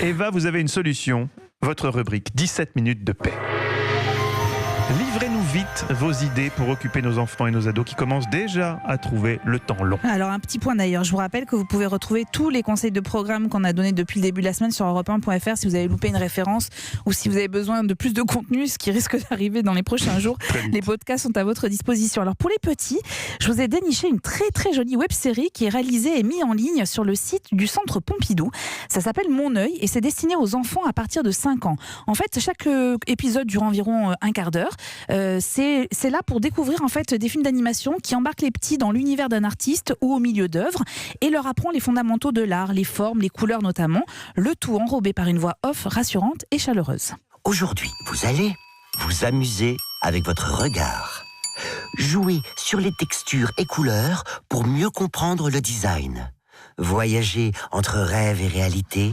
Eva, vous avez une solution. Votre rubrique 17 minutes de paix. Livrez-nous vite vos idées pour occuper nos enfants et nos ados qui commencent déjà à trouver le temps long. Alors un petit point d'ailleurs, je vous rappelle que vous pouvez retrouver tous les conseils de programme qu'on a donnés depuis le début de la semaine sur europe1.fr si vous avez loupé une référence ou si vous avez besoin de plus de contenu, ce qui risque d'arriver dans les prochains jours. Les podcasts sont à votre disposition. Alors pour les petits, je vous ai déniché une très très jolie web-série qui est réalisée et mise en ligne sur le site du Centre Pompidou. Ça s'appelle Mon œil et c'est destiné aux enfants à partir de 5 ans. En fait, chaque épisode dure environ un quart d'heure. C'est là pour découvrir en fait des films d'animation qui embarquent les petits dans l'univers d'un artiste ou au milieu d'œuvres et leur apprend les fondamentaux de l'art, les formes, les couleurs notamment, le tout enrobé par une voix off rassurante et chaleureuse. Aujourd'hui, vous allez vous amuser avec votre regard. Jouer sur les textures et couleurs pour mieux comprendre le design. Voyager entre rêve et réalité.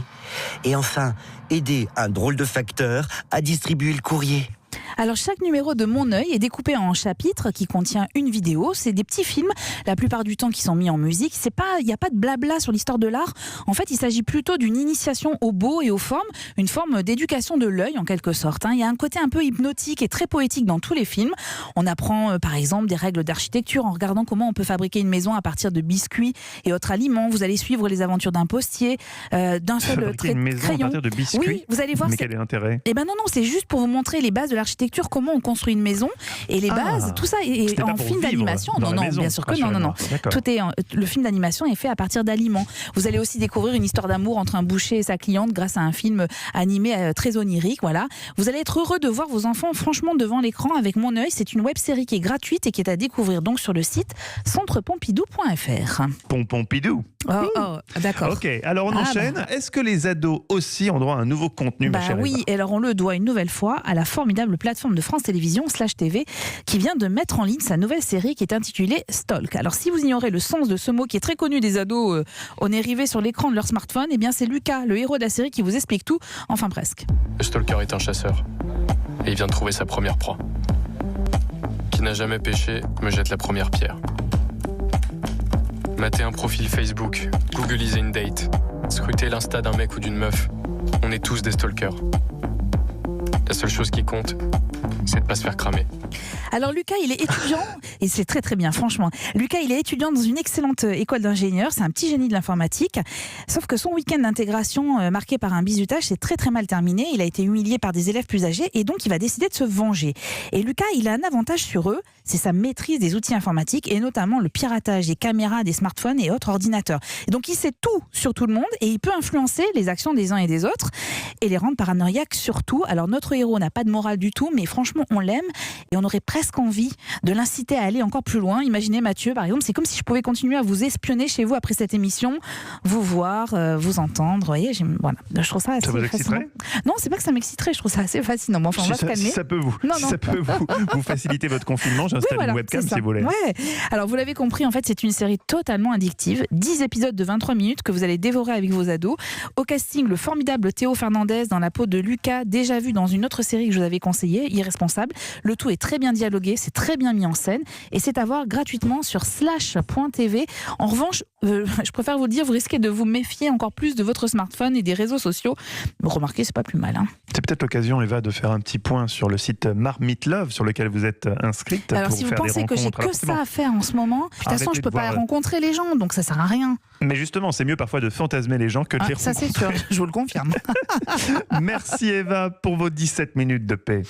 Et enfin, aider un drôle de facteur à distribuer le courrier. Alors chaque numéro de Mon œil est découpé en chapitres qui contient une vidéo. C'est des petits films, la plupart du temps qui sont mis en musique. Il n'y a pas de blabla sur l'histoire de l'art. En fait, il s'agit plutôt d'une initiation au beau et aux formes, une forme d'éducation de l'œil en quelque sorte. Il y a un côté un peu hypnotique et très poétique dans tous les films. On apprend par exemple des règles d'architecture en regardant comment on peut fabriquer une maison à partir de biscuits et autres aliments. Vous allez suivre les aventures d'un postier, d'un seul trait de crayon. À partir de biscuits. Oui, vous allez voir. Mais quel est l'intérêt ? Eh ben non, c'est juste pour vous montrer les bases de l'architecture, comment on construit une maison et les bases, tout ça est en film d'animation. Non, bien sûr que non. Le film d'animation est fait à partir d'aliments. Vous allez aussi découvrir une histoire d'amour entre un boucher et sa cliente grâce à un film animé très onirique. Voilà. Vous allez être heureux de voir vos enfants franchement devant l'écran avec Mon œil. C'est une web-série qui est gratuite et qui est à découvrir donc sur le site centrepompidou.fr. Pompidou. Oh, d'accord. Ok, alors on enchaîne. Est-ce que les ados aussi ont droit à un nouveau contenu, ma chère oui, Eva ? et alors on le doit une nouvelle fois à la formidable plateforme de France Télévisions /TV qui vient de mettre en ligne sa nouvelle série qui est intitulée Stalk. Alors si vous ignorez le sens de ce mot qui est très connu des ados on est arrivé sur l'écran de leur smartphone, eh bien c'est Lucas, le héros de la série, qui vous explique tout, enfin presque. Le stalker est un chasseur et il vient de trouver sa première proie. Qui n'a jamais péché me jette la première pierre. Mater un profil Facebook, googliser une date, scruter l'insta d'un mec ou d'une meuf, on est tous des stalkers. La seule chose qui compte, c'est de pas se faire cramer. Alors Lucas, il est étudiant, et c'est très très bien franchement. Lucas, il est étudiant dans une excellente école d'ingénieur, c'est un petit génie de l'informatique, sauf que son week-end d'intégration marqué par un bizutage s'est très très mal terminé. Il a été humilié par des élèves plus âgés et donc il va décider de se venger. Et Lucas, il a un avantage sur eux, c'est sa maîtrise des outils informatiques et notamment le piratage des caméras, des smartphones et autres ordinateurs. Et donc il sait tout sur tout le monde et il peut influencer les actions des uns et des autres et les rendre paranoïaques surtout. Alors notre héros n'a pas de morale du tout, mais franchement on l'aime et on aurait presque envie de l'inciter à aller encore plus loin. Imaginez Mathieu par exemple, c'est comme si je pouvais continuer à vous espionner chez vous après cette émission, vous voir, vous entendre. Vous voyez, voilà. Je trouve ça assez fascinant. Ça vous exciterait ? Non, c'est pas que ça m'exciterait, je trouve ça assez fascinant. Bon, enfin, on va se calmer. Si ça peut vous faciliter votre confinement, j'installe une webcam si vous voulez. Ouais. Alors vous l'avez compris, en fait c'est une série totalement addictive, 10 épisodes de 23 minutes que vous allez dévorer avec vos ados. Au casting, le formidable Théo Fernandez dans la peau de Lucas, déjà vu dans une autre série que je vous avais conseillée, Irresponsable. Le tout est très bien dialogué, c'est très bien mis en scène et c'est à voir gratuitement sur slash.tv. En revanche, je préfère vous le dire, vous risquez de vous méfier encore plus de votre smartphone et des réseaux sociaux. Vous remarquez, c'est pas plus mal. C'est peut-être l'occasion, Eva, de faire un petit point sur le site Marmite Love sur lequel vous êtes inscrite. Alors si vous pensez que j'ai que ça à faire en ce moment, de toute façon je peux pas rencontrer les gens, donc ça sert à rien. Mais justement, c'est mieux parfois de fantasmer les gens que de les rencontrer. Ça c'est sûr, je vous le confirme. Merci Eva pour vos 17 minutes de paix.